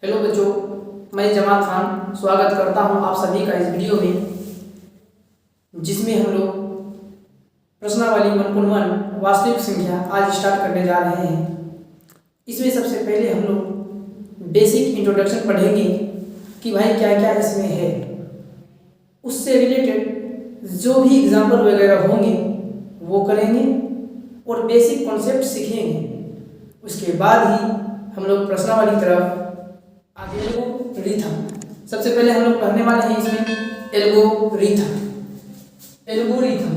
Hello बच्चों, मैं जमाल खान स्वागत करता हूं आप सभी का इस वीडियो में, जिसमें हम लोग प्रश्नावली 1.1 वास्तविक संख्या आज स्टार्ट करने जा रहे हैं। इसमें सबसे पहले हम लोग बेसिक इंट्रोडक्शन पढ़ेंगे कि भाई क्या क्या इसमें है। उससे रिलेटेड जो भी एग्जाम्पल वगैरह होंगे वो करेंगे और बेसिक कॉन्सेप्ट सीखेंगे। उसके बाद ही हम लोग प्रश्नावली तरफ आगे एल्गोरिथम। सबसे पहले हम लोग पढ़ने वाले हैं इसमें एल्गोरिथम। एल्गोरिथम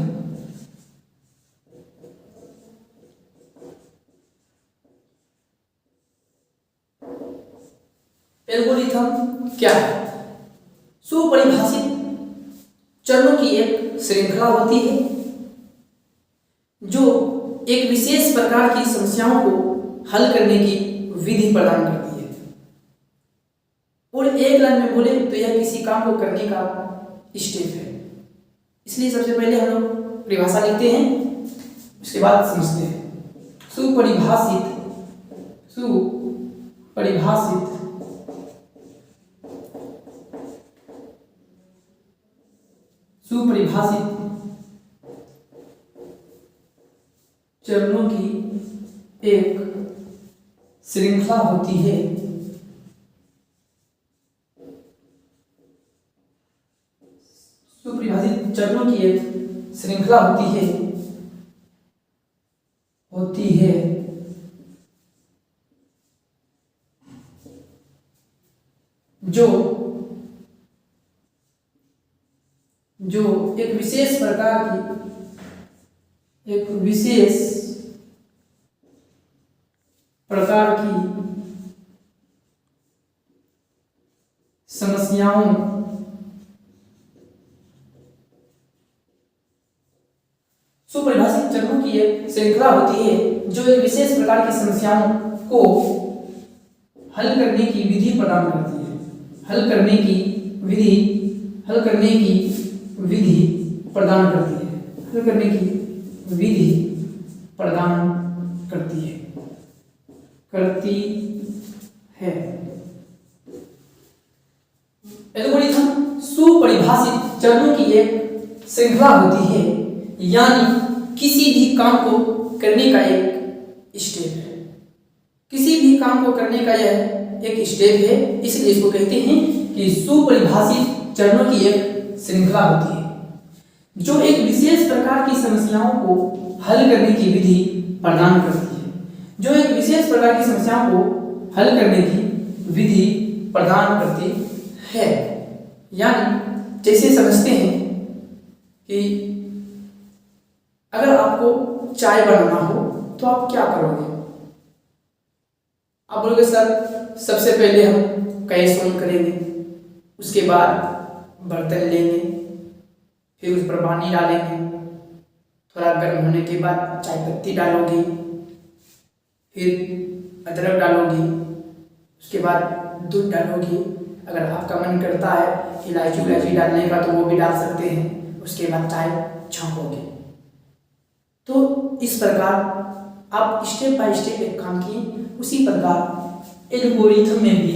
एल्गोरिथम क्या है? सुपरिभाषित चरणों की एक श्रृंखला होती है जो एक विशेष प्रकार की समस्याओं को हल करने की विधि प्रदान करती है। और एक लाइन में बोले तो यह किसी काम को करने का स्टेप है। इसलिए सबसे पहले हम लोग परिभाषा लिखते हैं, उसके बाद समझते हैं। सुपरिभाषित चरणों की एक श्रृंखला होती है सुपरिभाषित चरणों की एक श्रृंखला होती है जो एक विशेष प्रकार की समस्याओं सुपरिभाषित चरणों की एक श्रृंखला होती है जो एक विशेष प्रकार की समस्याओं को हल करने की विधि प्रदान करती है। हल करने की विधि प्रदान करती है। एल्गोरिथम सुपरिभाषित चरणों की एक श्रृंखला होती है, यानी किसी भी काम को करने का एक स्टेप है। किसी भी काम को करने का यह एक स्टेप है, इसलिए इसको कहते हैं कि सुपरिभाषित चरणों की एक श्रृंखला होती है जो एक विशेष प्रकार की समस्याओं को हल करने की विधि प्रदान करती है। यानी जैसे समझते हैं कि अगर आपको चाय बनाना हो तो आप क्या करोगे? आप बोलोगे सर सबसे पहले हम गैस ऑन करेंगे, उसके बाद बर्तन लेंगे, फिर उस पर पानी डालेंगे, थोड़ा गर्म होने के बाद चाय पत्ती डालोगे, फिर अदरक डालोगे, उसके बाद दूध डालोगे। अगर आपका मन करता है इलायची डालने का तो वो भी डाल सकते हैं। उसके बाद चाय छांकोगे। तो इस प्रकार आप स्टेप बाय स्टेप एक काम किए। उसी प्रकार एल्गोरिथम में भी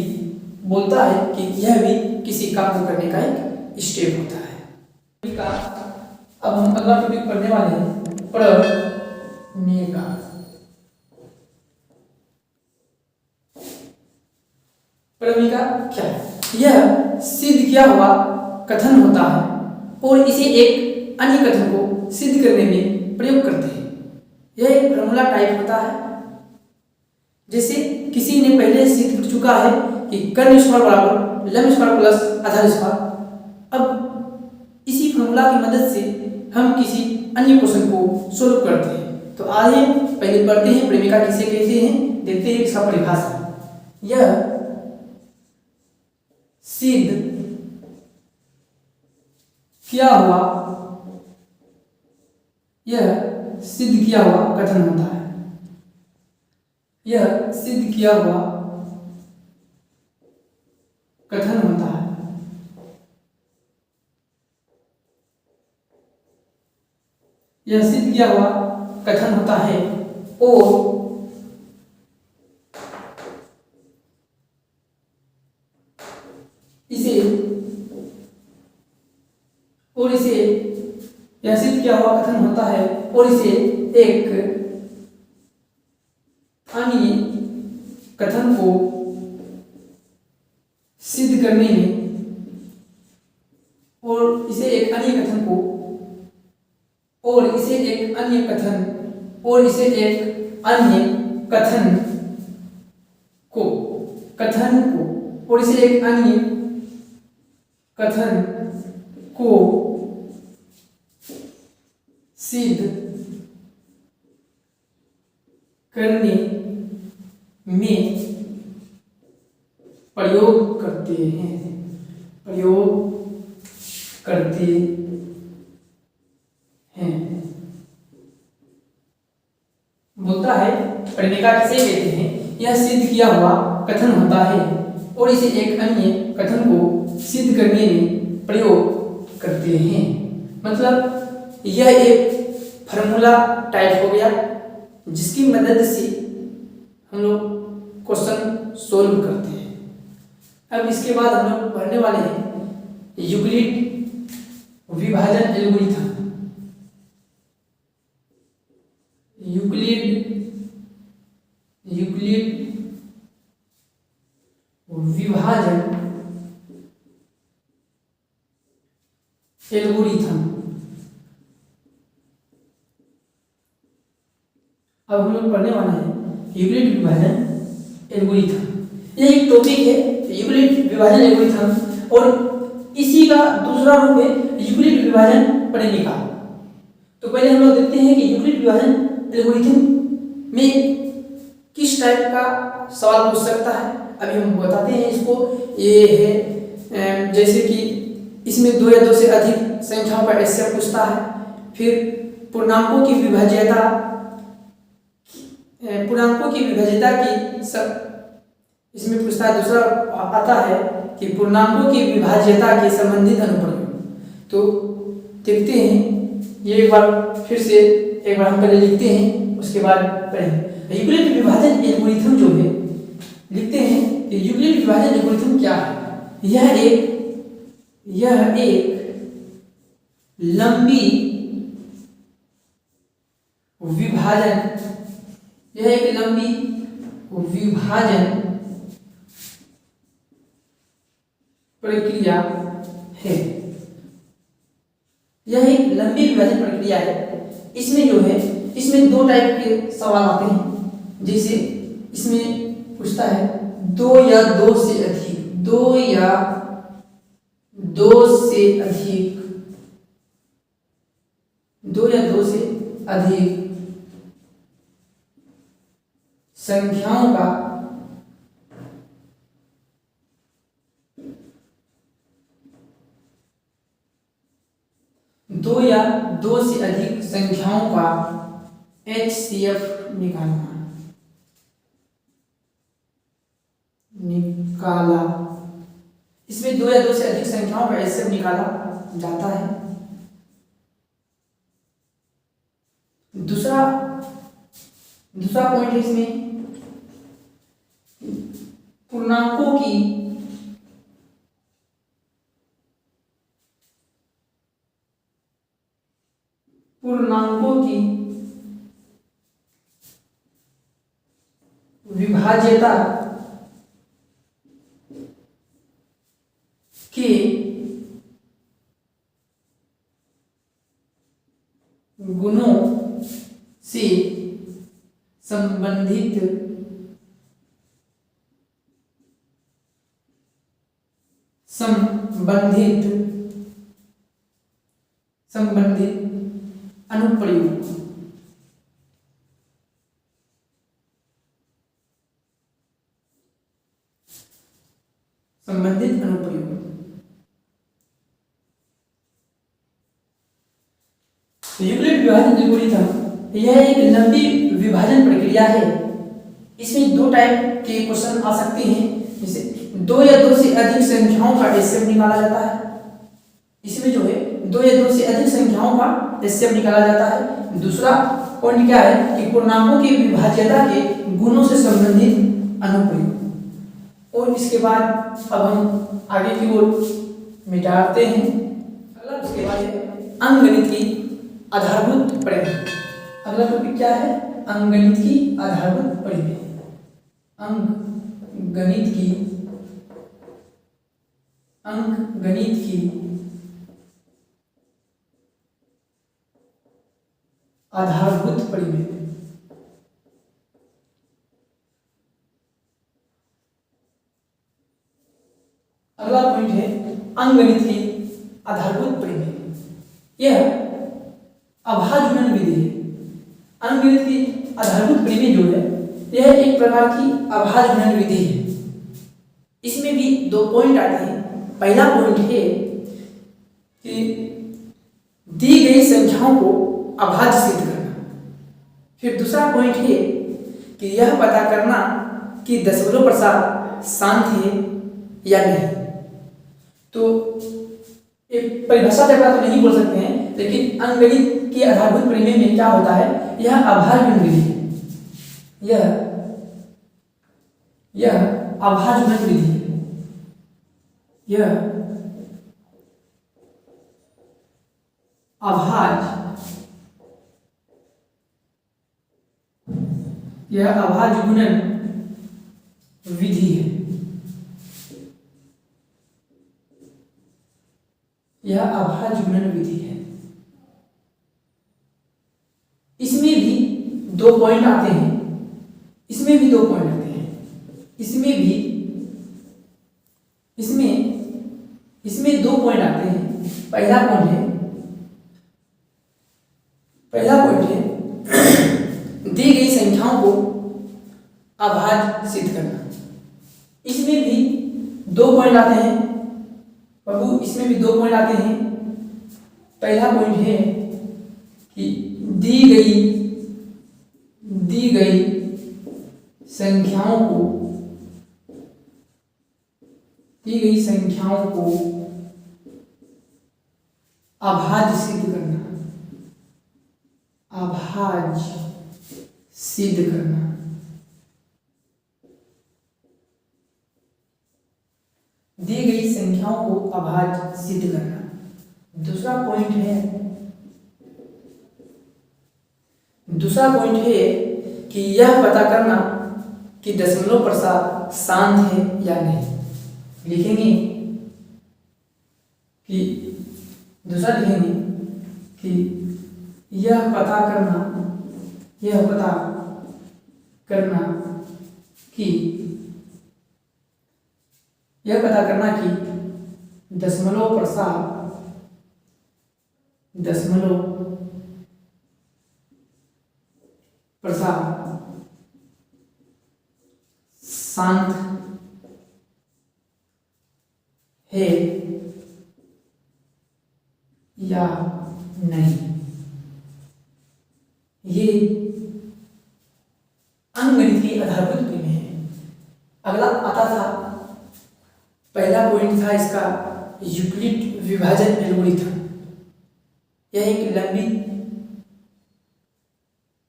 बोलता है कि यह भी किसी काम को करने का एक स्टेप होता है। अब हम अगला टॉपिक पढ़ने वाले हैं, प्रमेय। प्रमेय क्या है? यह सिद्ध किया हुआ कथन होता है और इसे एक अन्य कथन को सिद्ध करने में प्रयोग करते हैं। यह एक फॉर्मूला टाइप होता है। जैसे किसी ने पहले सिद्ध कर चुका है कि कर्ण स्क्वायर बराबर लंब स्क्वायर प्लस आधार स्क्वायर। अब इसी फॉर्मूला की मदद से हम किसी अन्य क्वेश्चन को सोल्व करते हैं। तो आइए पहले पढ़ते हैं प्रेमिका किसे कहते हैं, देखते हैं इसका परिभाषा। यह सिद्ध किया हुआ कथन होता है। यह सिद्ध किया हुआ कथन होता है। यह सिद्ध किया हुआ कथन होता है और यह सिद्ध किया हुआ कथन होता है और इसे एक अन्य कथन को सिद्ध करने में और इसे एक अन्य कथन को और इसे एक अन्य कथन और इसे एक अन्य कथन को और इसे एक अन्य कथन को सिद्ध करने में प्रयोग करते हैं। बोलता है प्रणिका किसे कहते हैं? यह सिद्ध किया हुआ कथन होता है और इसे एक अन्य कथन को सिद्ध करने में प्रयोग करते हैं। मतलब यह एक फार्मूला टाइप हो गया जिसकी मदद से हम लोग क्वेश्चन सोल्व करते हैं। अब इसके बाद हम लोग पढ़ने वाले हैं यूक्लिड विभाजन एल्गोरिथम। यूक्लिड विभाजन एल्गोरिथम। अब हम लोग पढ़ने वाले हैं यूक्लिड विभाजन एल्गोरिथम। यह एक टॉपिक है यूक्लिड विभाजन एल्गोरिथम और इसी का दूसरा रूप है यूक्लिड विभाजन प्रणिका। तो पहले हम लोग देखते हैं कि यूक्लिड विभाजन एल्गोरिथम में किस टाइप का सवाल पूछ सकता है। अभी हम बताते हैं इसको। ये है जैसे कि इसमें दो या दो से अधिक संख्याओं का एचसीएफ पूछता है। फिर पूर्णांकों की विभाज्यता की सब इसमें पूछता है। दूसरा आता है कि पूर्णांकों की विभाज्यता के संबंधित अनुप्रयोग। तो देखते हैं ये एक बार फिर से एक बार हम पहले लिखते हैं उसके बाद पढ़ेंगे। यूक्लिड विभाजन एल्गोरिथम जो है लिखते हैं कि यूक्लिड विभाजन एल्गोरिथम क्या है। यह एक लंबी विभाजन प्रक्रिया है। यह एक लंबी विभाजन प्रक्रिया है। इसमें जो है इसमें दो टाइप के सवाल आते हैं। जैसे इसमें पूछता है दो या दो से अधिक संख्याओं का HCF निकाला। इसमें दो या दो से अधिक संख्याओं का HCF निकाला जाता है। दूसरा पॉइंट है इसमें पूर्णांकों की विभाज्यता के गुणों से संबंधित अनुप्रयोग। यूक्लिड विभाजन एल्गोरिथम यह एक लंबी विभाजन प्रक्रिया है। इसमें दो टाइप के क्वेश्चन आ सकते हैं। जैसे दो या दो से अधिक संख्याओं का HCF निकाला जाता है। इसमें जो है दो या दो से अधिक संख्याओं का HCF निकाला जाता है। दूसरा पॉइंट क्या है कि पूर्णांकों की विभाज्यता के गुणों से संबंधित अनुप्रयोग। और इसके बाद अब हम आगे की ओर मिटाते हैं। अगला उसके बाद है अंकगणित की आधारभूत परिमेय। अगला टॉपिक क्या है? अंकगणित की आधारभूत परिमेय। अंकगणित की आधारभूत परिमेय। अगला पॉइंट है अंकगणित की आधारभूत परिमेय। यह अभाज्य विधि है। अंकगणित की आधारभूत परिमेय जो है यह एक प्रकार की अभाज्य विधि है। इसमें भी दो पॉइंट आते हैं। पहला पॉइंट है कि दी गई संख्याओं को अभाज्य सिद्ध करना। फिर दूसरा पॉइंट है कि यह पता करना कि दशमलव प्रसाद शांत है या नहीं। तो एक परिभाषा जगह तो नहीं बोल सकते हैं, लेकिन अंकगणित की आधारभूत परिमेय में क्या होता है, यह अभाज्य विधि है। यह अभाज्य विधि है। यह अभाज्य गुणन विधि है। यह अभाज्य गुणन विधि है। इसमें भी दो पॉइंट आते हैं। इसमें दो पॉइंट आते हैं। पहला पॉइंट है दी गई संख्याओं को अभाज्य सिद्ध करना। इसमें भी दो पॉइंट आते हैं बाबू। इसमें भी दो पॉइंट आते हैं। पहला पॉइंट है कि दी गई संख्याओं को अभाज्य सिद्ध करना। दी गई संख्याओं को अभाज्य सिद्ध करना। दूसरा पॉइंट है कि यह पता करना कि दशमलव प्रसाद शांत है या नहीं। लिखेंगे कि यह पता करना कि दशमलव प्रसाद शांत है या नहीं। ये अंकगणित की आधारभूत परिमेय है। अगला आता था, पहला पॉइंट था इसका यूक्लिड विभाजन एल्गोरिथम। यह एक लंबी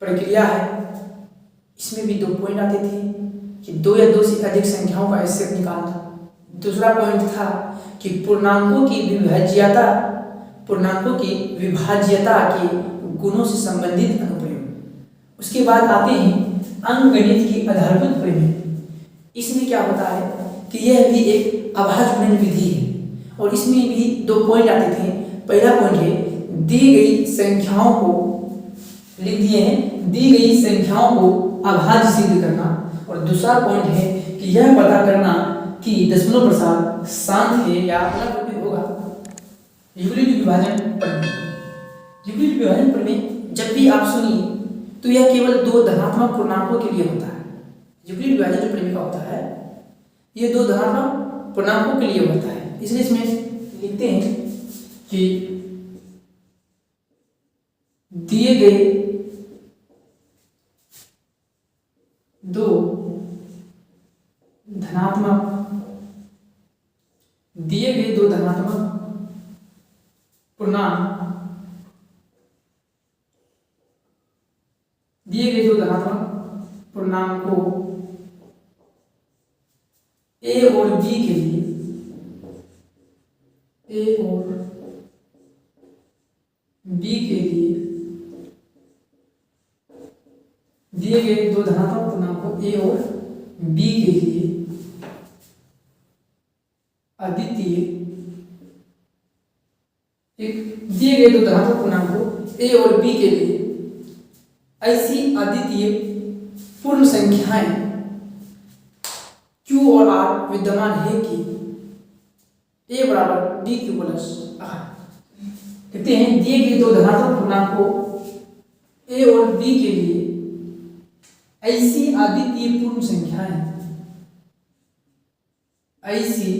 प्रक्रिया है। इसमें भी दो पॉइंट आते थे कि दो या दो से अधिक संख्याओं का एचसीएफ निकालना। दूसरा पॉइंट था कि पूर्णांकों की विभाज्यता के गुणों से संबंधित अनुप्रयोग। उसके बाद आते हैं अंकगणित की आधारभूत परिमेय। इसमें क्या होता है कि यह भी एक अभाज्य गुणन विधि है और इसमें भी दो पॉइंट आते थे। पहला पॉइंट है दी गई संख्याओं को लिख दिए हैं, दी गई संख्याओं को अभाज्य सिद्ध करना। और दूसरा पॉइंट है कि यह पता करना कि दशमलव प्रसाद शांत है या अलग टॉपिक होगा यूक्लिड विभाजन प्रमेय। यूक्लिड विभाजन प्रमेय जब भी आप सुनिए तो यह केवल दो धनात्मक पूर्णांकों के लिए होता है। यूक्लिड विभाजन जो प्रमेय का होता है ये दो धनात्मक पूर्णांकों के लिए होता है। इसलिए इसमें लिखते हैं कि दिए गए दो धनात्मक पूर्णांकों ए और बी के लिए, ए और बी के लिए दिए गए दो धनात्मक पूर्णांकों ए और बी के लिए अद्वितीय, एक दिए गए दो धनात्मक पूर्णांकों ए और बी के लिए ऐसी अद्वितीय पूर्ण संख्याएं Q और R विद्यमान है कि A बराबर डी क्यू प्लस आर। देखते हैं दिए गए दो धनात्मक पूर्णांकों A और B के लिए ऐसी अद्वितीय पूर्ण संख्याएं, ऐसी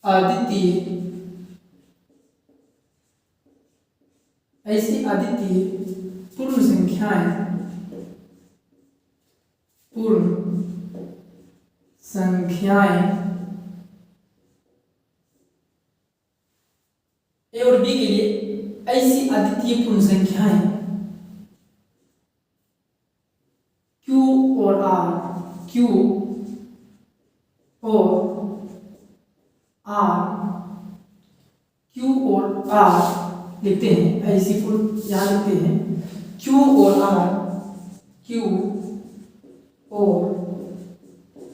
अद्वितीय पूर्ण संख्याएं, ए और बी के लिए ऐसी अद्वितीय पूर्ण संख्याएं Q और R, Q और R लिखते हैं, ऐसी पूर्ण यहाँ लिखते हैं Q और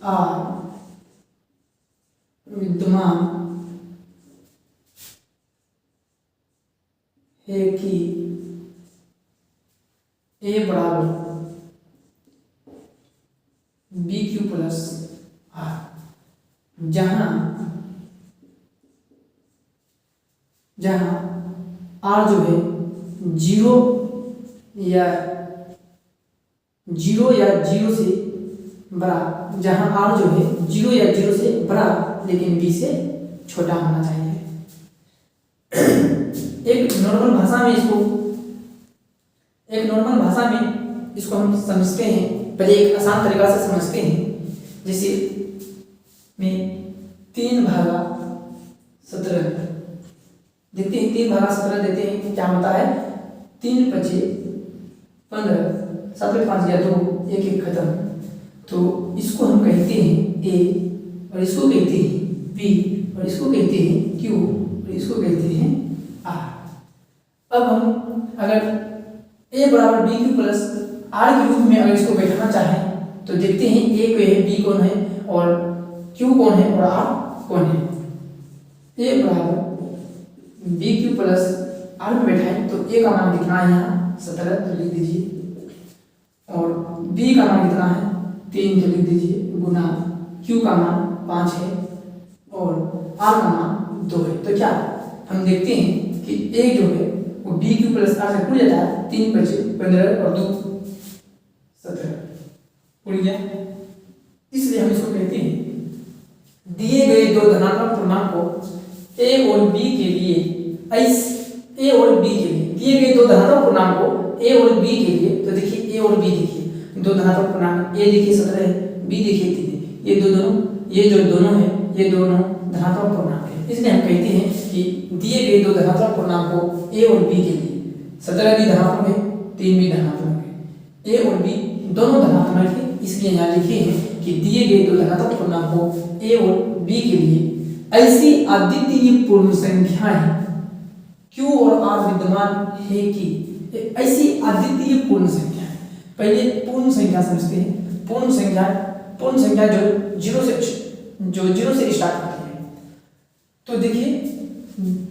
R विद्यमान है कि A बराबर बी क्यू प्लस आर, जहां आर जो है जीरो या जीरो से बड़ा, जहां आर जो है जीरो या जीरो से बड़ा लेकिन बी से छोटा होना चाहिए। एक नॉर्मल भाषा में इसको हम समझते हैं, पहले एक आसान तरीका से समझते हैं। जैसे में 3/17 देखते हैं, 3/17 देते हैं, क्या होता है 3 × 5 = 15, 7 में 5 गया 2, 1 1 खत्म। तो इसको हम कहते हैं ए और इसको कहते हैं बी और इसको कहते हैं क्यू और इसको कहते हैं आर। अब हम अगर ए बराबर बी क्यू प्लस आर के रूप में अगर इसको बैठाना चाहें तो देखते हैं ए को है, बी कौन है और क्यू कौन है और आर कौन है। ए बराबर बी क्यू प्लस आर में बैठाएं तो ए का मान कितना है यहाँ 17 तो लिख दीजिए, और बी का मान कितना है 3 तो लिख दीजिए, गुना क्यू का मान 5 है और आर का मान 2 है। तो क्या हम देखते हैं कि ए जो है वो बी क्यू प्लस आर से खुल जाता है, 3 × 5 = 15 और 2 17 खुल गया। इसलिए हम इसको कहते हैं दिए गए दो धनात्मक पूर्णांकों ए और बी के लिए दिए गए दो धनात्मक पूर्णांकों ए और बी के लिए, तो देखिए ए और बी देखिए दो धनात्मक पूर्णांक, ए देखिए 17 है, बी देखिए 3 है, ये जो दोनों है ये दोनों धनात्मक पूर्णांक है। इसलिए हम कहते हैं कि दिए गए दो धनात्मक पूर्णांकों ए और बी के लिए 17 भी धनात्मक है, 3 भी धनात्मक है, ए और बी दोनों धनात्मक है। इसलिए यहाँ लिखे हैं कि दिए गए दो धनात्मक पूर्णांकों ए और बी के लिए ऐसी अद्वितीय पूर्ण संख्याएं Q और R विद्यमान है कि ऐसी अद्वितीय पूर्ण संख्या। पहले पूर्ण संख्या समझते हैं। पूर्ण संख्या जो जीरो से स्टार्ट होती है। तो देखिए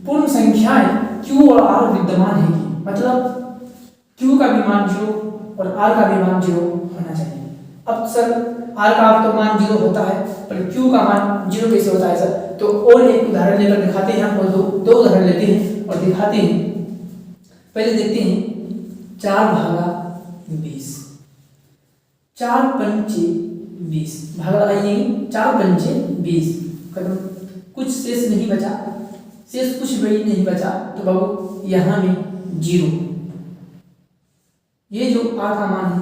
पूर्ण संख्याएं Q और R विद्यमान है कि मतलब Q का भी मान 0 और R का भी मान 0 होना चाहिए। अब सर R का तो मान 0 होता है पर Q का मान 0 कैसे होता है सर? तो और एक उदाहरण लेकर दिखाते हैं हम, और दो उदाहरण लेते हैं और दिखाते हैं। पहले देखते हैं 4/20, 4 × 20 भाग लगाइए, 4 × 20 खत्म, कुछ शेष नहीं बचा, शेष कुछ भी नहीं बचा। तो बाबू यहाँ में 0, ये जो R का मान है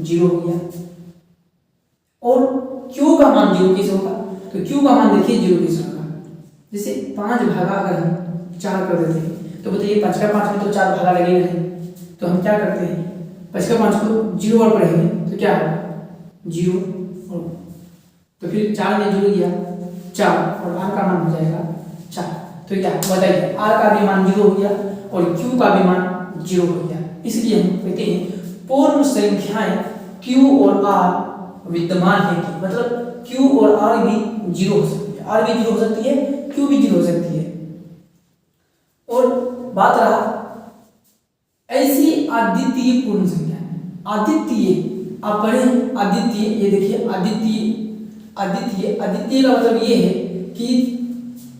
0 हो गया, और Q का मान 0 कैसे होगा? तो Q का मान देखिए 0 कैसे होगा। जैसे 5 भागा अगर हम 4 कर देते हैं तो बताइए 5 का 5 में तो 4 भागा लगेगा नहीं, तो हम क्या करते हैं 5 का 5 को 0 और पढ़ेंगे तो क्या होगा 0 और तो फिर 4 में 0 गया 4 और r का मान हो जाएगा 4। तो क्या बताइए, r का भी मान 0 हो गया और q का भी मान 0 हो गया। इसलिए हम कहते हैं पूर्ण संख्याएं q और r विद्यमान है कि मतलब q और r भी 0 हो सकती है, r भी 0 हो सकती है, q भी 0 हो सकती है। और बात रहा ऐसी अद्वितीय पूर्ण संख्या, अद्वितीय आप पढ़ें अद्वितीय, ये देखिए अद्वितीय अद्वितीय अद्वितीय का मतलब ये है कि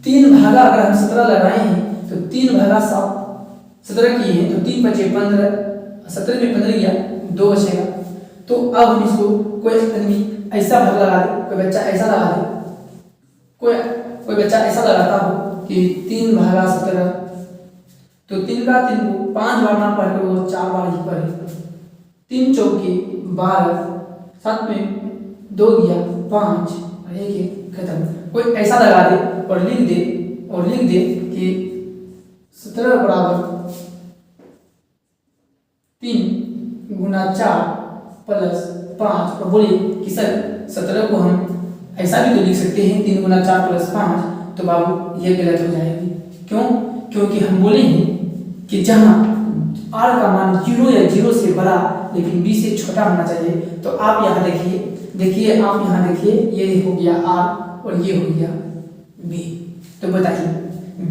3 भागा अगर हम 17 लगाए हैं तो 3 भागा 17 किए हैं तो 3 बचे 15, 17 में 15 गया 2 बचेगा। तो अब हम इसको कोई आदमी ऐसा भाग लगा दे, कोई बच्चा ऐसा लगा दे, कोई बच्चा ऐसा लगाता हो कि 3 भागा 17, तो 3 का 3 को 5 बार ना पढ़ कर वो 4 बार ही पढ़े। 3 चौके 12, 7 में 2 गया 5 और 1 खत्म। कोई ऐसा लगा दे और लिख दे कि 17 बराबर 3 गुना 4 प्लस 5 और बोले कि सर 17 को हम ऐसा भी तो लिख सकते हैं 3 गुना 4 प्लस 5, तो बाबू ये गलत हो जाएगी। क्यों? क्योंकि हम बोले हैं कि जहाँ r का मान 0 या 0 से बड़ा लेकिन b से छोटा होना चाहिए। तो आप यहाँ देखिए आप यहाँ देखिए, ये हो गया r और ये हो गया b। तो बताइए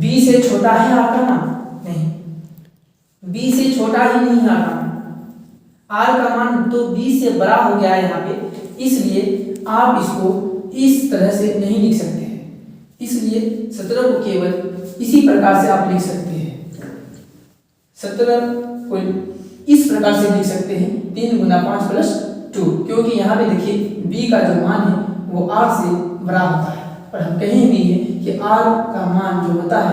b से छोटा है r का मान? नहीं, b से छोटा ही नहीं है r का मान। r का मान तो b से बड़ा हो गया है यहाँ पे, इसलिए आप इसको इस तरह से नहीं लिख सकते हैं। इसलिए 17 को केवल इसी प्रकार से आप लिख सकते हैं। 17 को इस प्रकार से लिख सकते हैं 3 गुना 5 प्लस 2, क्योंकि यहाँ पे देखिए b का जो मान है वो r से बड़ा होता है। और हम कहीं भी है कि r का मान जो होता है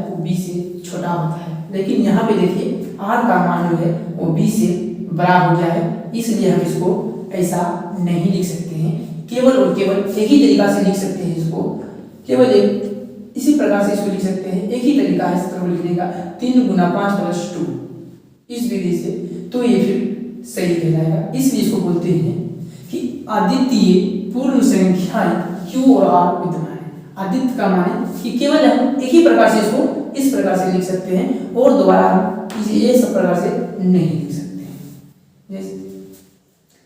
वो b से छोटा होता है, लेकिन यहाँ पे देखिए r का मान जो है वो b से बड़ा हो गया है, इसलिए हम इसको ऐसा नहीं लिख सकते हैं। केवल और केवल एक ही तरीका से लिख सकते हैं इसको, केवल इसी प्रकार से इसको लिख सकते हैं। एक ही तरीका है इस तरह लिखने का, 3 गुना 5 प्लस 2 इस विधि से, तो ये फिर सही कहलाएगा। इसलिए इसको बोलते हैं कि अद्वितीय पूर्ण संख्याएं q और r विद्यमान है। अद्वितीय का माने कि केवल हम एक ही प्रकार से इसको इस प्रकार से लिख सकते हैं और दोबारा हम इसे ये सब प्रकार से नहीं लिख सकते हैं।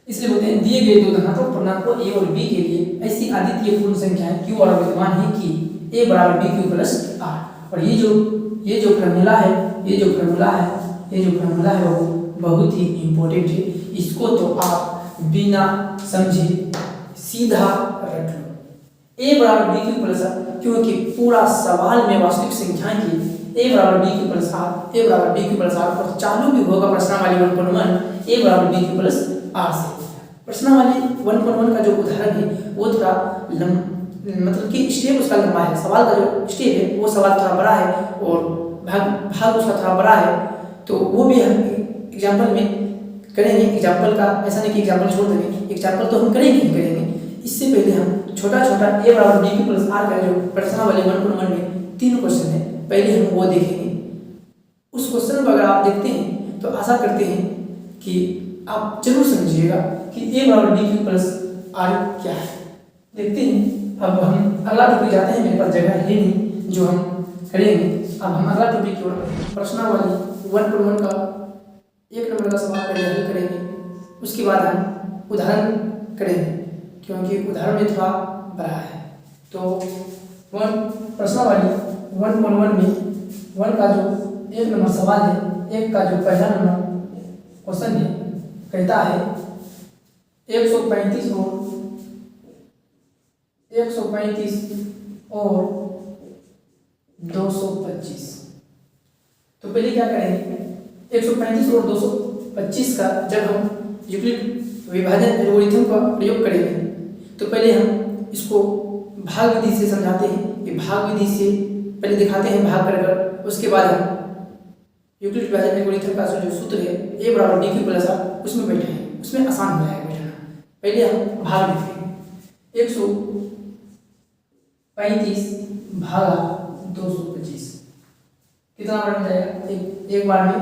इसलिए बोलते हैं दिए गए दो धनात्मक पूर्णांकों a और b के लिए ऐसी अद्वितीय पूर्ण संख्याएं q और r विद्यमान है कि a बराबर bq प्लस r। और ये जो फॉर्मूला है वो बहुत ही इम्पोर्टेंट है। इसको तो आप बिना समझे सीधा रट लो, a बराबर bq प्लस r, क्योंकि पूरा सवाल में वास्तविक संख्याएं की a बराबर bq प्लस r और चालू भी होगा प्रश्नावली 1.1 a बराबर bq प्लस r से। प्रश्नावली 1.1 का जो उदाहरण है वो थोड़ा मतलब कि स्टेप उसका लंबा है, सवाल का जो स्टेप है वो सवाल थोड़ा बड़ा है और भाग उसका थोड़ा बड़ा है, तो वो भी हम एग्जाम्पल में करेंगे। एग्जाम्पल का ऐसा नहीं कि एग्जाम्पल छोड़ देंगे, एग्जाम्पल तो हम करेंगे। इससे पहले हम छोटा a बराबर bq प्लस r का जो प्रश्नावली 1.1 में 3 क्वेश्चन है, पहले हम वो देखेंगे। उस क्वेश्चन को अगर आप देखते हैं तो आशा करते हैं कि आप जरूर समझिएगा कि a बराबर bq प्लस r क्या है। देखते हैं। अब हम अगला टॉपिक जाते हैं, मेरे पास जगह है नहीं जो हम करेंगे। अब हम अगला टॉपिक की ओर प्रश्नावली 1.1 का 1 नंबर का सवाल पहले हल करेंगे, उसके बाद हम उदाहरण करेंगे क्योंकि उदाहरण में थोड़ा बड़ा है। तो प्रश्नावली 1.1 में 1 का जो 1 नंबर सवाल है, 1 का जो पहला नंबर क्वेश्चन है कहता है 135 और 225। तो पहले क्या करेंगे, 135 और 225 का जब हम यूक्लिड विभाजन एल्गोरिथम का प्रयोग करेंगे तो पहले हम इसको भाग विधि से समझाते हैं। कि भाग विधि से पहले दिखाते हैं भाग कर, उसके बाद हम यूक्लिड विभाजन एल्गोरिथम का जो सूत्र है a बराबर bq प्लस r उसमें बैठाएंगे, उसमें आसान हो जाएगा बैठाना। पहले हम भाग लिखेंगे 135 भागा 225 कितना बार में जाएगा, एक बार में,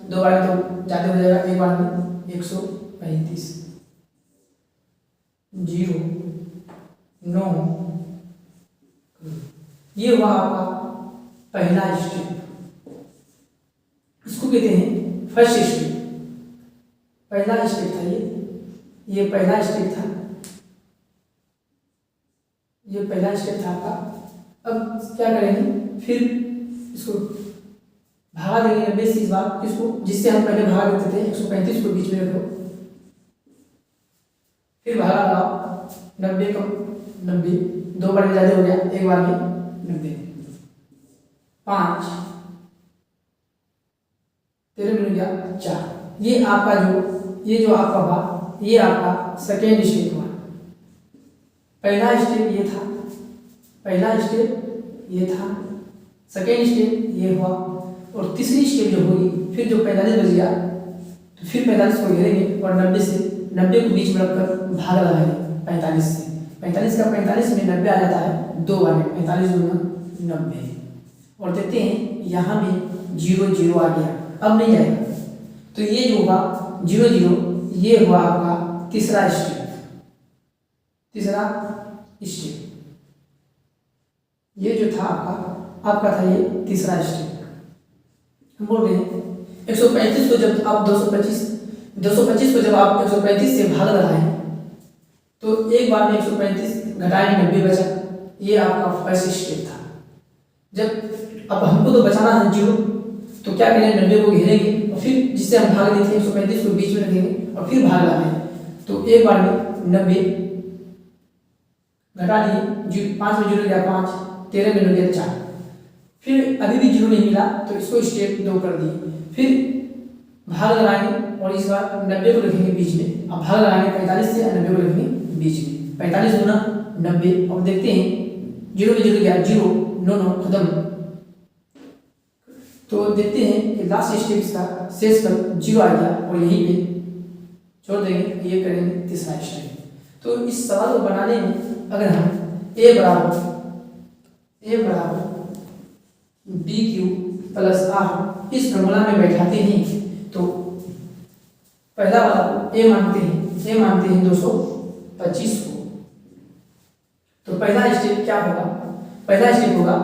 2 बार में तो ज़्यादा हो जाएगा, एक बार में 135। 0, 9। ये हुआ आपका पहला स्टेप, इसको कहते हैं फर्स्ट स्टेप। पहला स्टेप था ये पहला स्टेप था, ये पहला स्टेप था आपका। अब क्या करेंगे, फिर इसको भागा देंगे 90 से इस बार इसको, जिससे हम पहले भागा देते थे 135 को बीच में रखो, फिर भागा लगाओ 90 को 90, 2 बार में ज्यादा हो गया, एक बार में 90, 5 13 मिल गया 4। ये आपका ये जो आपका हुआ, ये आपका सेकेंड स्टेप हुआ। पहला स्टेप ये था, पहला स्टेप ये था, सेकेंड स्टेप ये हुआ, और तीसरी स्टेप जो होगी, फिर जो 45 बज गया तो फिर 45 को घेरेंगे और 90 को बीच में रखकर भाग लगाएंगे 45 से। 45 का 45 में 90 आ जाता है 2 बार में, 45 गुना 90, और देखते हैं यहाँ भी 0 0 आ गया, अब नहीं जाएगा। तो ये जो हुआ 0 0, ये हुआ आपका तीसरा स्टेप, तीसरा स्टेप। ये जो था आपका था ये तीसरा स्टेप। हम बोल रहे हैं 135 को जब आप 225 को जब आप 135 से भाग लगाएं तो एक बार में 135 घटाएंगे 90 बचा, ये आपका फर्स्ट स्टेप था। जब अब हमको तो बचाना है 0, तो क्या करेंगे 90 को घेरेंगे और फिर जिससे हम भाग देते हैं 135 को बीच में रखेंगे और फिर भाग लगाएंगे, तो एक बार में 90 घटा दिए, 5 में 0 गया 5, 13 में 0 गया 4, फिर अभी भी 0 नहीं मिला तो इसको स्टेप 2 कर दिए, फिर भाग लगाएंगे और इस बार 90 को रखेंगे बीच में। अब भाग लगाएंगे 45 से 90 को रखेंगे बीच में, 45 गुना 90। अब देखते हैं 0 में 0 गया 0, 9 9 खत्म। तो देखते हैं कि लास्ट स्टेप इसका शेष पर 0 आ गया और यहीं पे छोड़ देंगे, ये करेंगे तीसरा स्टेप। तो इस सवाल को बनाने में अगर हम a बराबर BQ प्लस R इस फॉर्मूला में बैठाते हैं तो पहला वाला a मानते हैं 225 को। तो पहला स्टेप क्या होगा, पहला स्टेप होगा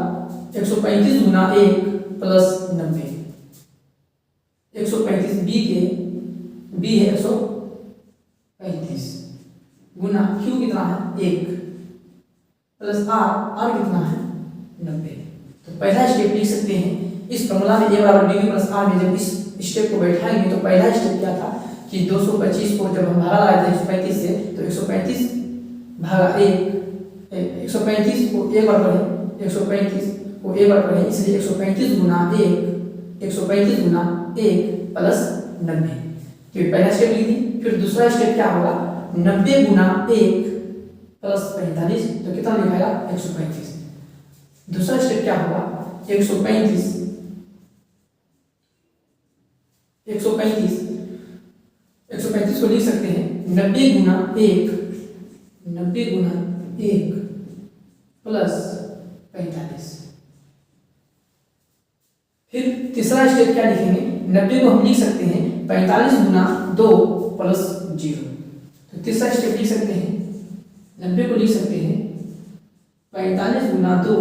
135 गुना 1 प्लस 90। 135 b है 135 गुना Q कितना है 1 प्लस R कितना है 90। तो पहला स्टेप लिख सकते हैं इस फॉर्मूला में a बराबर BQ प्लस R में। जब इस स्टेप को बैठाएंगे तो पहला स्टेप क्या था कि 225 को जब हम भागा लगाए थे 135 से, तो 135 भागा 135 को एक बार पढ़ें, 135 को एक बार पढ़ें, इसलिए 135 गुना 1 प्लस 90। तो पहला स्टेप लिख दी। फिर दूसरा स्टेप क्या होगा 90 गुना 1 प्लस 45, तो कितना लिखाएगा 135। दूसरा स्टेप क्या होगा 135 को लिख सकते हैं 90 गुना 1 प्लस 45। फिर तीसरा स्टेप क्या लिखेंगे 90 को हम लिख सकते हैं 45 गुना 2 प्लस 0। तो तीसरा स्टेप लिख सकते हैं 90 को लिख सकते हैं 45 गुना 2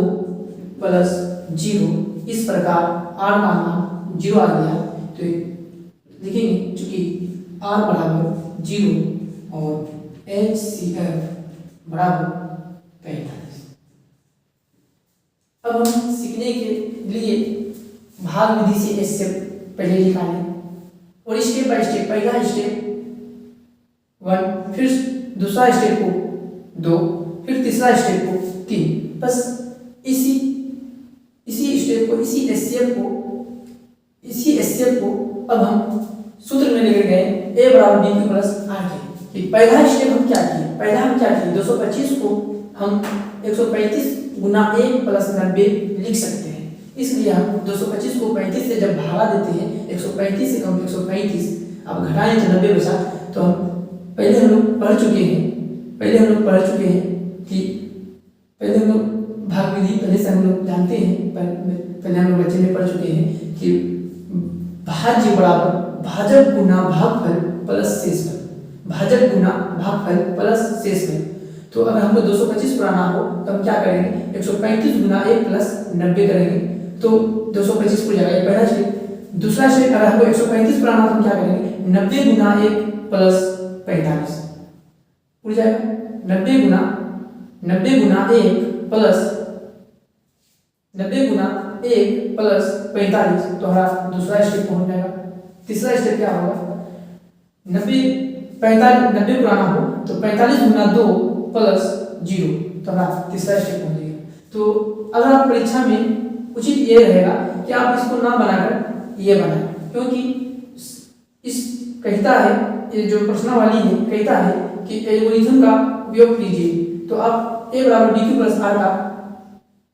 प्लस 0। इस प्रकार R का मान 0 आ गया। तो लिखेंगे चूंकि R बराबर 0 और HCF बराबर 45। अब हम सीखने के लिए भाग विधि से स्टेप पहले निकालें और स्टेप बाय स्टेप, पहला स्टेप 1, फिर दूसरा स्टेप को 2, फिर तीसरा स्टेप को 3। बस इसी स्टेप को, इसी एचसीएफ को अब हम सूत्र में लेकर गए a बराबर BQ प्लस R के। पहला स्टेप हम क्या किए 225 को हम 135 गुना 1 प्लस 90 लिख सकते हैं। इसलिए हम 225 को 35 से जब भागा देते हैं 135 से कम 135, अब घटाएं तो 90 बचा। तो हम पहले हम लोग पढ़ चुके हैं कि पहले हम लोग भाग विधि पहले से हम लोग जानते हैं, पहले हम लोग बच्चे में पढ़ चुके हैं कि भाज्य बराबर भाजक गुना भागफल प्लस शेषफल। भाजक गुना भागफल प्लस शेष में। तो अगर हमको 225 पुराना हो तो हम क्या करेंगे, 135 गुना 1 प्लस 90 करेंगे तो 225 हो जाएगा, ये पहला स्टेप। दूसरा स्टेप, अगर हमको 135 पुराना हो तो हम क्या करेंगे, 90 गुना 1 प्लस 45 उड़ जाएगा। 90 गुना 1 प्लस 45 तो हमारा दूसरा स्टेप पहुंच जाएगा। तीसरा स्टेप क्या होगा, 90 पुराना हो तो 45 गुना 2 प्लस 0 तो हमारा तीसरा स्टेप पहुंच जाएगा। तो अगर आप परीक्षा में उचित ये रहेगा कि आप इसको ना बनाकर ये बनाएं, क्योंकि इस कहता है, ये जो प्रश्नावली है कहता है कि एल्गोरिथम का उपयोग कीजिए, तो आप a बराबर dq प्लस r का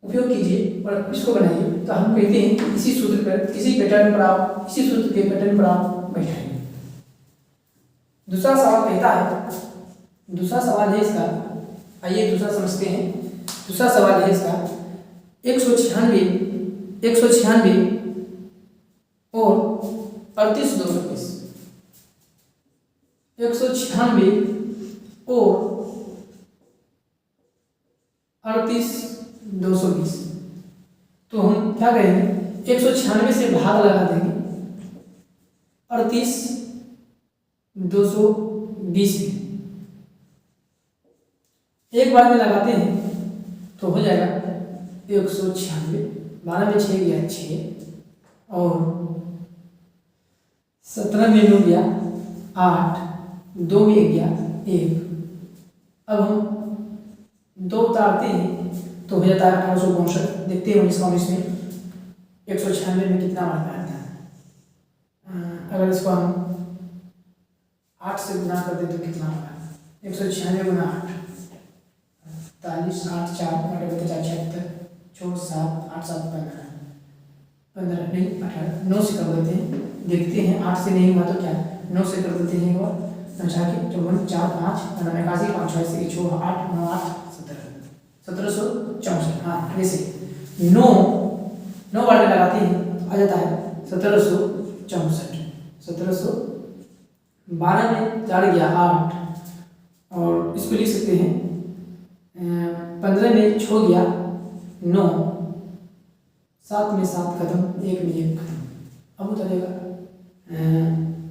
उपयोग कीजिए और इसको बनाइए। तो हम कहते हैं कि इसी सूत्र पर, इसी सूत्र के पैटर्न पर आप बैठाएंगे। दूसरा सवाल कहता है, दूसरा सवाल है इसका, आइए दूसरा समझते हैं। दूसरा सवाल है इसका 196 और 38220, 196 और 38220। तो हम क्या करेंगे, 196 से भाग लगा देंगे 38220 में, एक बार में लगाते हैं तो हो जाएगा 196, 12 में 6 गया 6 और 17 में 9 गया 8, 2 में गया 1। अब हम 2 उतारते हैं तो हो जाता है 1862। देखते हैं 19 में 196 में कितना बार आता है। अगर इसको हम 8 से गुना कर दें तो कितना होगा, 196 गुना 8 45, 8 4 76 4 7 8 7 15 नहीं 18, 9 से कर देते हैं। देखते हैं 8 से नहीं हुआ तो क्या 9 से कर देते हैं, और 54 4 5 81 5 6 से 6 8 9 8 1764। हाँ वैसे 9 बार में लगाते हैं आ जाता है 1764। 12 में 4 गया 8 और इसको लिख सकते हैं 15 में 6 गया 9, 7 में 7 खत्म, 1 में 1 खत्म। अब उतरेगा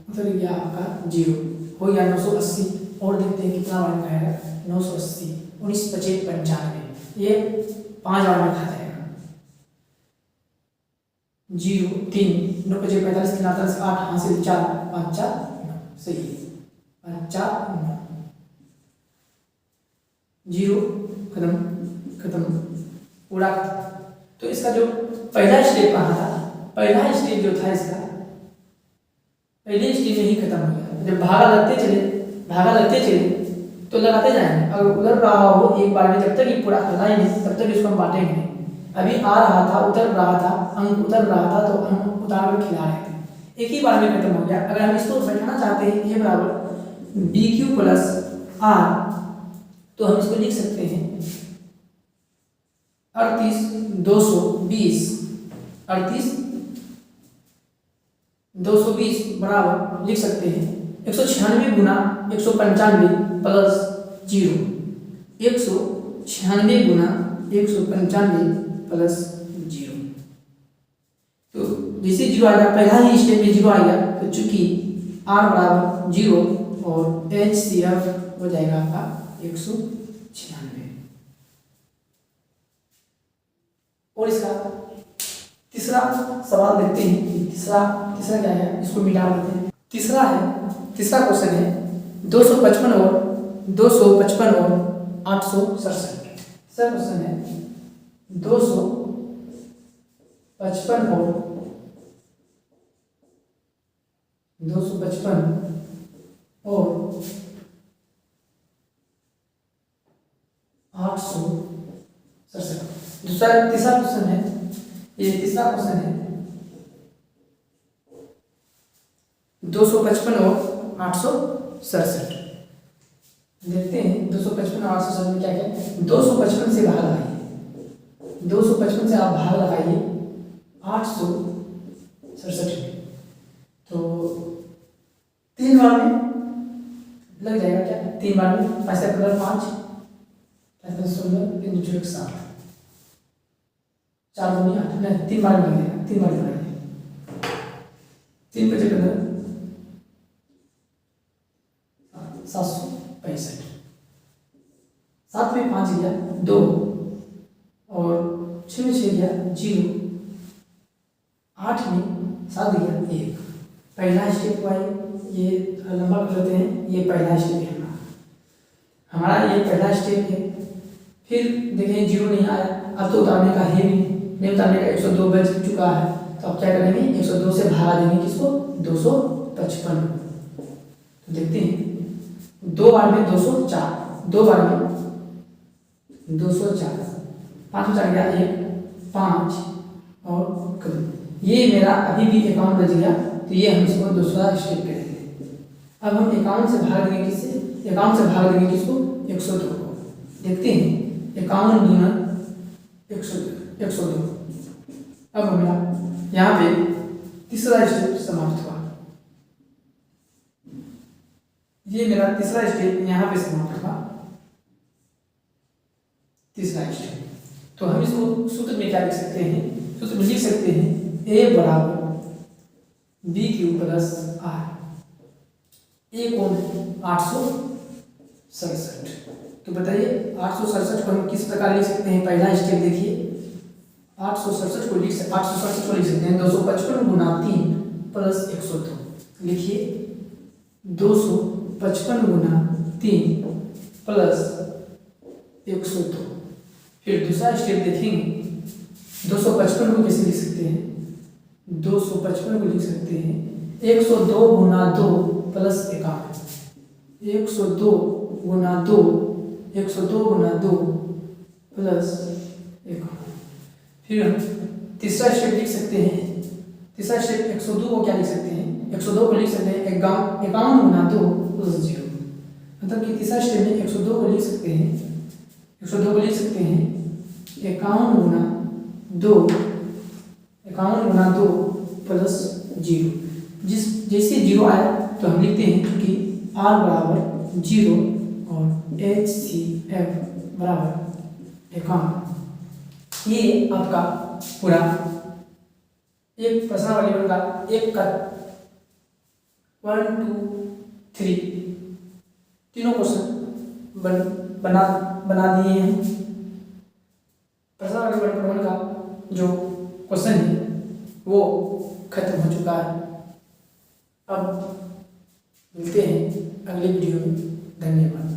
उतर गया आपका 0, हो गया 980। और देखते हैं कितना बार में आएगा, 980 19 25 95, ये 5 बार में खा जाएगा। 0 3 9 5 45 3 8 हासिल 4 5 4 9, सही है 5 4 9, 0 खत्म पूरा। तो इसका जो पहला स्टेप कहाँ था, पहला स्टेप जो था इसका पहले स्टेप में ही खत्म हो गया। जब भागा लगते चले तो लगाते जाएंगे, अगर उधर रहा हो एक बार में, जब तक ये पूरा करना ही नहीं तब तक इसको हम बांटेंगे नहीं। अभी आ रहा था, उतर रहा था, अंक उतर रहा था तो हम उतार कर खिला रहे थे, एक ही बार में खत्म हो गया। अगर हम इसको बैठाना चाहते हैं ये बराबर BQ प्लस R, तो हम इसको लिख सकते हैं 38220 बराबर लिख सकते हैं 196 गुना 195 प्लस 0, 196 गुना 195 प्लस 0। तो जैसे 0 आ गया, पहला ही स्टेप में 0 आ गया, तो चूंकि R बराबर 0 और HCF हो जाएगा आपका 196। और इसका तीसरा सवाल देखते हैं। तीसरा क्या है, इसको मिटा देते हैं। तीसरा क्वेश्चन है 255 और 867। तीसरा क्वेश्चन है 255 और 867। तीसरा क्वेश्चन है, ये तीसरा क्वेश्चन है 255 और 867। देखते हैं 255 और 867 में क्या क्या। 255 से भाग लगाइए, 255 से आप भाग लगाइए 867 में, तो 3 बार में लग जाएगा क्या, 3 बार में 5 से 15 5 5 से 16 3 2 1 7 4 2 8 नहीं 3 बार में लग जाएगा, 3 बार में लग जाएगा 3 बजे 15 765 7 में 5 गया 2 और 6 में 6 गया 0 8 में 7 गया 1। पहला स्टेप हुआ ये लंबा कर लेते हैं, ये पहला स्टेप है हमारा ये पहला स्टेप है। फिर देखें 0 नहीं आया, अब तो उतारने का है भी नहीं उतारने का, 102 बज चुका है तो अब क्या करेंगे 102 से भागा देंगे किसको 255। तो देखते हैं 2 बार में 204, 2 बार में 204 5 4 गया 1 5 और ये मेरा अभी भी अकाउंट बच गया, तो ये हम इसको दूसरा स्टेप करेंगे। अब हम अकाउंट से भाग देंगे किससे, अकाउंट से भाग देंगे किसको 102 को। देखते हैं 51 दूना 102। अब हमारा यहाँ पे तीसरा स्टेप समाप्त हुआ, ये मेरा तीसरा स्टेप यहाँ पे समाप्त हुआ, तीसरा स्टेप। तो हम इसको सूत्र में क्या लिख सकते हैं, सूत्र में लिख सकते हैं A बराबर BQ प्लस R। ए कौन है 867। तो बताइए 867 को हम किस प्रकार लिख सकते हैं, पहला स्टेप देखिए 867 को लिख सकते हैं 255 गुना 3 प्लस 102। लिखिए 255 गुना 3 प्लस 102। फिर दूसरा स्टेप देखेंगे 255 को कैसे लिख सकते हैं, 255 को लिख सकते हैं 102 गुना 2 प्लस 51। 102 गुना 2 प्लस 51। फिर हम तीसरा स्टेप लिख सकते हैं, तीसरा स्टेप 102 को क्या लिख सकते हैं, 102 को लिख सकते हैं 51 गुना 2 प्लस 0। मतलब कि तीसरा स्टेप में 102 को लिख सकते हैं 51 गुना 2 प्लस 0। जैसे 0 आया तो हम लिखते हैं कि R बराबर 0 और HCF बराबर 51। ये आपका पूरा एक प्रश्नावली का एक का 1 2 3 तीनों क्वेश्चन बना दिए हैं। प्रश्नावली 1 का जो क्वेश्चन है वो खत्म हो चुका है। अब मिलते हैं अगले वीडियो में, धन्यवाद।